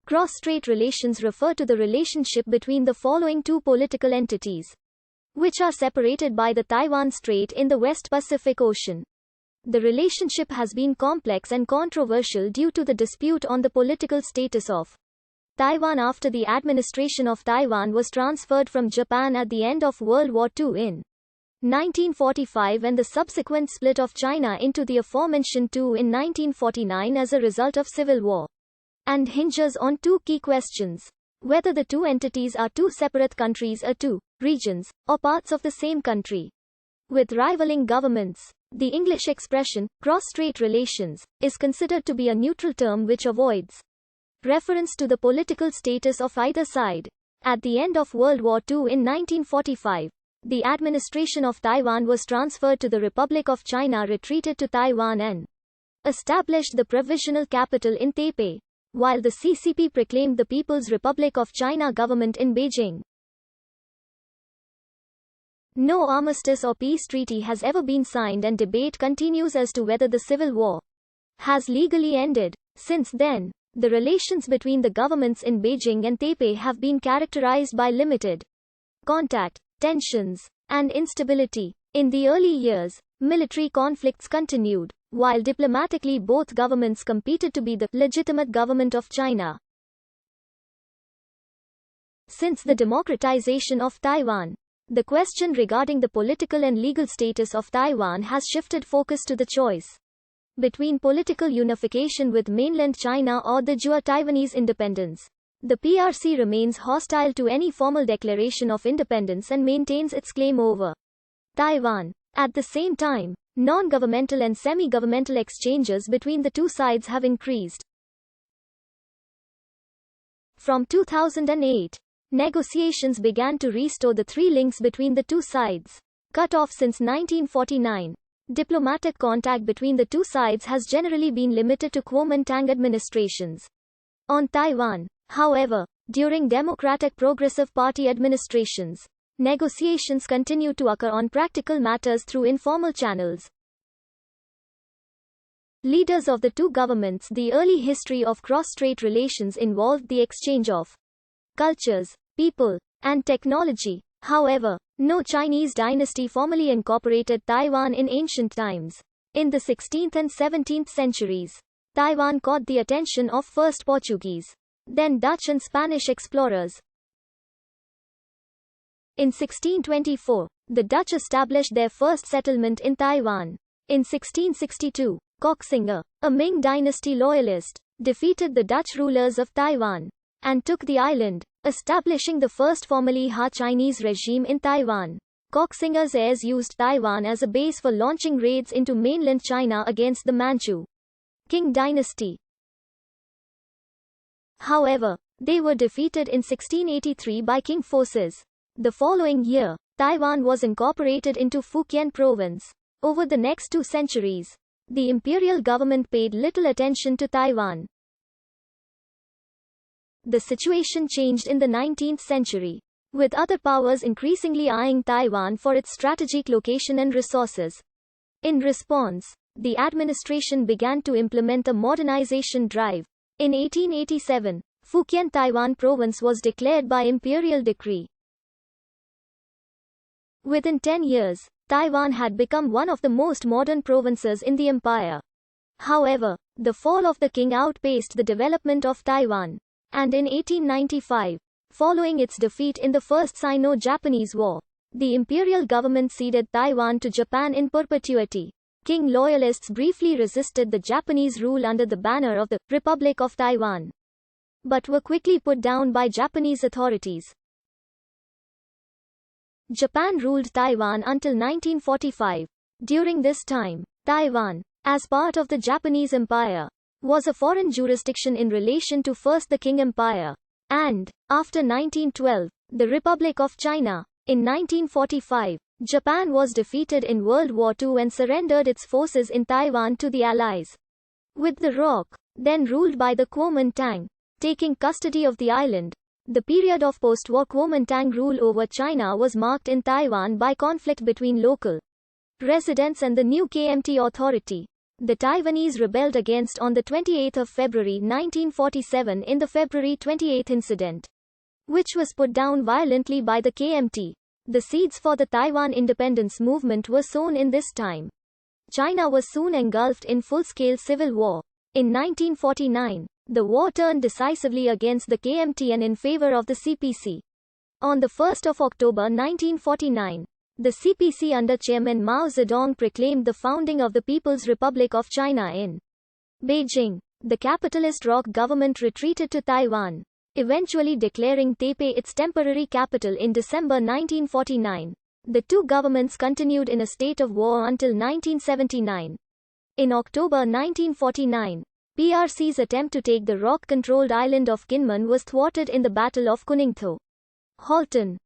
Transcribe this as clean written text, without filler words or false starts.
Cross-strait relations refer to the relationship between the following two political entities, which are separated by the Taiwan Strait in the West Pacific Ocean. The relationship has been complex and controversial due to the dispute on the political status of Taiwan after the administration of Taiwan was transferred from Japan at the end of World War II in 1945 and the subsequent split of China into the aforementioned two in 1949 as a result of civil war, and hinges on two key questions: whether the two entities are two separate countries or two regions, or parts of the same country with rivaling governments. The English expression, cross-strait relations, is considered to be a neutral term which avoids reference to the political status of either side. At the end of World War II in 1945, the administration of Taiwan was transferred to the Republic of China, retreated to Taiwan and established the provisional capital in Taipei, while the CCP proclaimed the People's Republic of China government in Beijing. No armistice or peace treaty has ever been signed, and debate continues as to whether the civil war has legally ended. Since then, the relations between the governments in Beijing and Taipei have been characterized by limited contact, tensions, and instability. In the early years, military conflicts continued, while diplomatically both governments competed to be the legitimate government of China. Since the democratization of Taiwan, the question regarding the political and legal status of Taiwan has shifted focus to the choice between political unification with mainland China or the Taiwanese independence. The PRC remains hostile to any formal declaration of independence and maintains its claim over Taiwan. At the same time, non-governmental and semi-governmental exchanges between the two sides have increased. From 2008, negotiations began to restore the three links between the two sides, cut off since 1949. Diplomatic contact between the two sides has generally been limited to Kuomintang administrations. On Taiwan, however, during Democratic Progressive Party administrations, negotiations continue to occur on practical matters through informal channels. Leaders of the two governments. The early history of cross-strait relations involved the exchange of cultures, people, and technology. However, no Chinese dynasty formally incorporated Taiwan in ancient times. In the 16th and 17th centuries, Taiwan caught the attention of first Portuguese, then Dutch and Spanish explorers. In 1624, the Dutch established their first settlement in Taiwan. In 1662, Koxinga, a Ming dynasty loyalist, defeated the Dutch rulers of Taiwan and took the island, establishing the first formally Ha-Chinese regime in Taiwan. Koxinga's heirs used Taiwan as a base for launching raids into mainland China against the Manchu Qing dynasty. However, they were defeated in 1683 by Qing forces. The following year, Taiwan was incorporated into Fujian province. Over the next 2 centuries, the imperial government paid little attention to Taiwan. The situation changed in the 19th century, with other powers increasingly eyeing Taiwan for its strategic location and resources. In response, the administration began to implement a modernization drive. In 1887, Fujian Taiwan province was declared by imperial decree. Within 10 years, Taiwan had become one of the most modern provinces in the empire. However, the fall of the Qing outpaced the development of Taiwan. And in 1895, following its defeat in the First Sino-Japanese War, the imperial government ceded Taiwan to Japan in perpetuity. Qing loyalists briefly resisted the Japanese rule under the banner of the Republic of Taiwan, but were quickly put down by Japanese authorities. Japan ruled Taiwan until 1945. During this time, Taiwan, as part of the Japanese Empire, was a foreign jurisdiction in relation to first the Qing Empire, and, after 1912, the Republic of China. In 1945, Japan was defeated in World War II and surrendered its forces in Taiwan to the Allies, with the ROC, then ruled by the Kuomintang, taking custody of the island. The period of post-war Kuomintang rule over China was marked in Taiwan by conflict between local residents and the new KMT authority. The Taiwanese rebelled against on 28 February 1947 in the February 28 incident, which was put down violently by the KMT. The seeds for the Taiwan independence movement were sown in this time. China was soon engulfed in full-scale civil war. In 1949, the war turned decisively against the KMT and in favor of the CPC. On 1 October 1949, the CPC under Chairman Mao Zedong proclaimed the founding of the People's Republic of China in Beijing. The capitalist ROC government retreated to Taiwan, eventually declaring Taipei its temporary capital in December 1949. The two governments continued in a state of war until 1979. In October 1949, PRC's attempt to take the ROC-controlled island of Kinmen was thwarted in the Battle of Kuningtho. Halton,